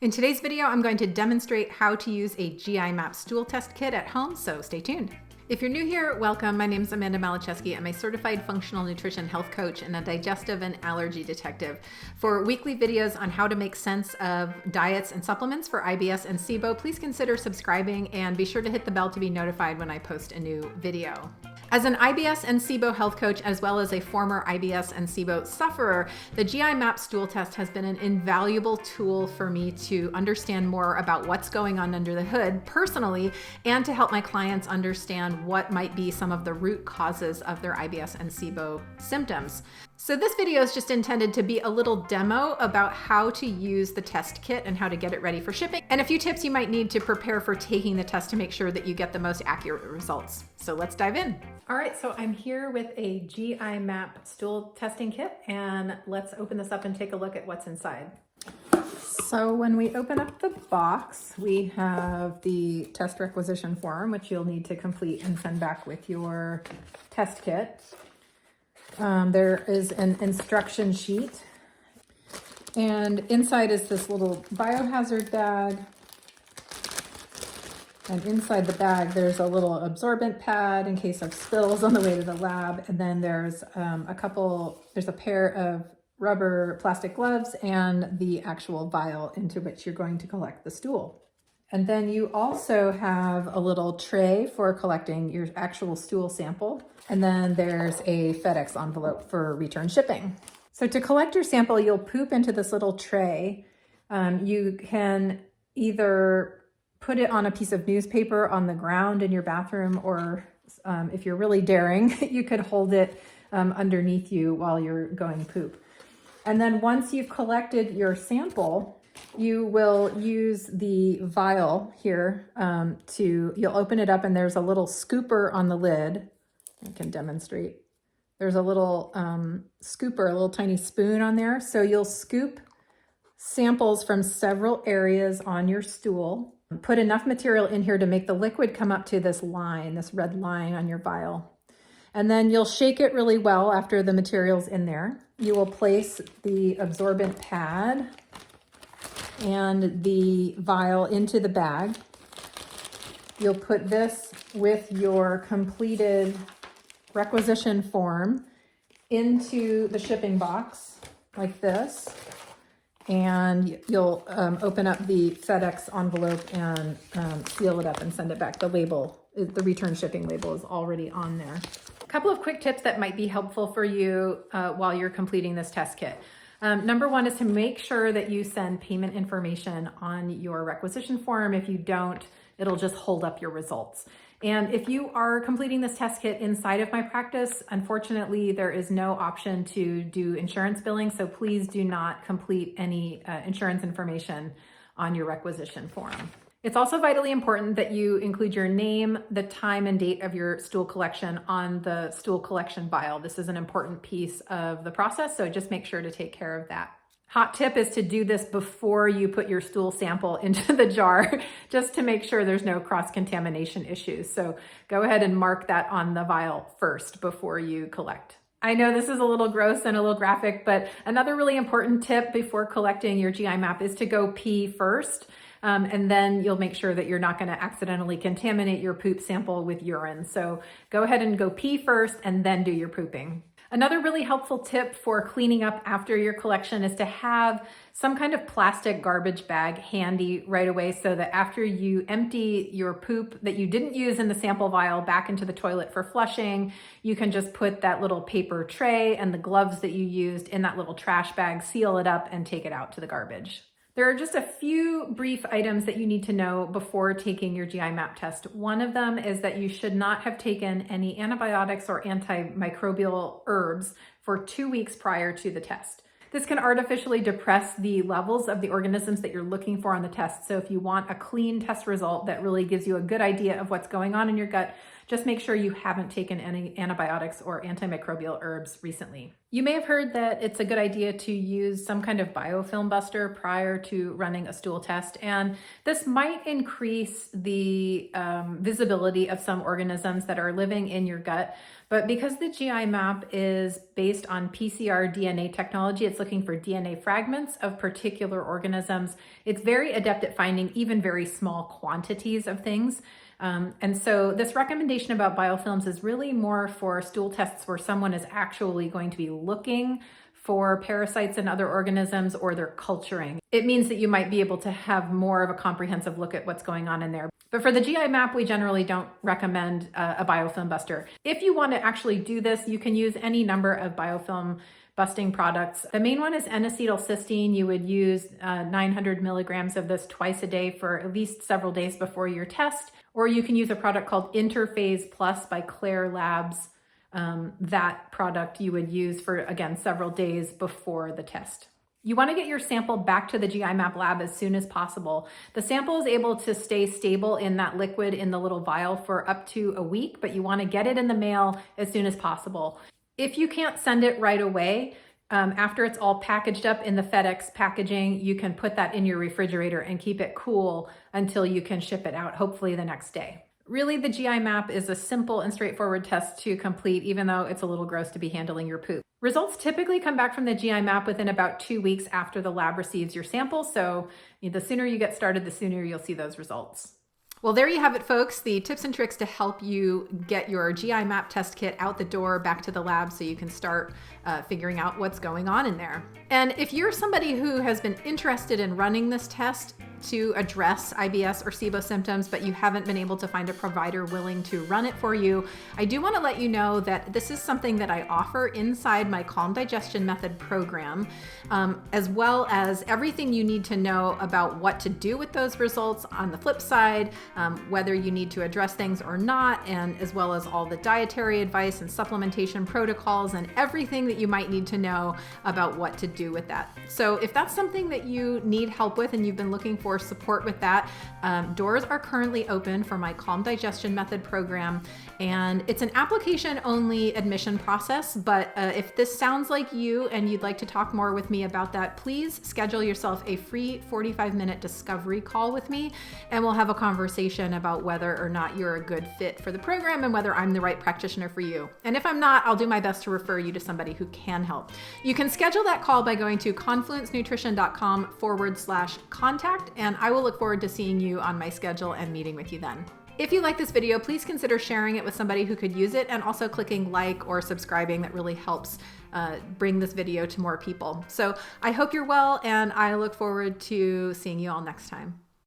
In today's video, I'm going to demonstrate how to use a GI map stool test kit at home, so stay tuned. If you're new here, welcome. My name is Amanda Malacheski. I'm a certified functional nutrition health coach and a digestive and allergy detective. For weekly videos on how to make sense of diets and supplements for IBS and SIBO, please consider subscribing and be sure to hit the bell to be notified when I post a new video. As an IBS and SIBO health coach, as well as a former IBS and SIBO sufferer, the GI map stool test has been an invaluable tool for me to understand more about what's going on under the hood personally, and to help my clients understand what might be some of the root causes of their IBS and SIBO symptoms. So this video is just intended to be a little demo about how to use the test kit and how to get it ready for shipping, and a few tips you might need to prepare for taking the test to make sure that you get the most accurate results. So let's dive in. All right, so I'm here with a GI map stool testing kit, and let's open this up and take a look at what's inside. So when we open up the box, we have the test requisition form, which you'll need to complete and send back with your test kit. There is an instruction sheet, and inside is this little biohazard bag. And inside the bag, there's a little absorbent pad in case of spills on the way to the lab. And then there's there's a pair of rubber plastic gloves and the actual vial into which you're going to collect the stool. And then you also have a little tray for collecting your actual stool sample. And then there's a FedEx envelope for return shipping. So to collect your sample, you'll poop into this little tray. You can either put it on a piece of newspaper on the ground in your bathroom, or if you're really daring, you could hold it underneath you while you're going poop. And then once you've collected your sample, you will use the vial here you'll open it up, and there's a little scooper on the lid. I can demonstrate. There's a little scooper, a little tiny spoon on there. So you'll scoop samples from several areas on your stool. Put enough material in here to make the liquid come up to this line, this red line on your vial. And then you'll shake it really well after the material's in there. You will place the absorbent pad and the vial into the bag. You'll put this with your completed requisition form into the shipping box like this. And you'll open up the FedEx envelope and seal it up and send it back. The return shipping label is already on there. A couple of quick tips that might be helpful for you while you're completing this test kit. Number one is to make sure that you send payment information on your requisition form. If you don't, it'll just hold up your results. And if you are completing this test kit inside of my practice, unfortunately, there is no option to do insurance billing. So please do not complete any insurance information on your requisition form. It's also vitally important that you include your name, the time and date of your stool collection on the stool collection vial. This is an important piece of the process, so just make sure to take care of that. Hot tip is to do this before you put your stool sample into the jar, just to make sure there's no cross-contamination issues. So go ahead and mark that on the vial first before you collect. I know this is a little gross and a little graphic, but another really important tip before collecting your GI map is to go pee first. And then you'll make sure that you're not going to accidentally contaminate your poop sample with urine. So go ahead and go pee first and then do your pooping. Another really helpful tip for cleaning up after your collection is to have some kind of plastic garbage bag handy right away, so that after you empty your poop that you didn't use in the sample vial back into the toilet for flushing, you can just put that little paper tray and the gloves that you used in that little trash bag, seal it up, and take it out to the garbage. There are just a few brief items that you need to know before taking your GI map test. One of them is that you should not have taken any antibiotics or antimicrobial herbs for 2 weeks prior to the test. This can artificially depress the levels of the organisms that you're looking for on the test. So if you want a clean test result that really gives you a good idea of what's going on in your gut, Just make sure you haven't taken any antibiotics or antimicrobial herbs recently. You may have heard that it's a good idea to use some kind of biofilm buster prior to running a stool test, and this might increase the visibility of some organisms that are living in your gut. But because the GI map is based on PCR DNA technology, it's looking for DNA fragments of particular organisms. It's very adept at finding even very small quantities of things. And so this recommendation about biofilms is really more for stool tests where someone is actually going to be looking for parasites in other organisms or they're culturing. It means that you might be able to have more of a comprehensive look at what's going on in there. But for the GI map, we generally don't recommend a biofilm buster. If you want to actually do this, you can use any number of biofilm busting products. The main one is N-acetylcysteine. You would use 900 milligrams of this twice a day for at least several days before your test. Or you can use a product called Interphase Plus by Claire Labs. That product you would use for, again, several days before the test. You want to get your sample back to the GI map lab as soon as possible. The sample is able to stay stable in that liquid in the little vial for up to a week, but you want to get it in the mail as soon as possible. If you can't send it right away, after it's all packaged up in the FedEx packaging, you can put that in your refrigerator and keep it cool until you can ship it out, hopefully the next day. Really, the GI map is a simple and straightforward test to complete, even though it's a little gross to be handling your poop. Results typically come back from the GI map within about 2 weeks after the lab receives your sample. So the sooner you get started, the sooner you'll see those results. Well, there you have it, folks. The tips and tricks to help you get your GI map test kit out the door, back to the lab, so you can start figuring out what's going on in there. And if you're somebody who has been interested in running this test to address IBS or SIBO symptoms, but you haven't been able to find a provider willing to run it for you, I do want to let you know that this is something that I offer inside my Calm Digestion Method program, as well as everything you need to know about what to do with those results on the flip side, whether you need to address things or not, and as well as all the dietary advice and supplementation protocols and everything that you might need to know about what to do with that. So if that's something that you need help with and you've been looking for support with that, doors are currently open for my Calm Digestion Method program, and it's an application only admission process. But if this sounds like you and you'd like to talk more with me about that, please schedule yourself a free 45-minute discovery call with me, and we'll have a conversation about whether or not you're a good fit for the program and whether I'm the right practitioner for you. And if I'm not, I'll do my best to refer you to somebody who can help. You can schedule that call by going to confluencenutrition.com/contact, and I will look forward to seeing you on my schedule and meeting with you then. If you like this video, please consider sharing it with somebody who could use it, and also clicking like or subscribing. That really helps bring this video to more people. So I hope you're well, and I look forward to seeing you all next time.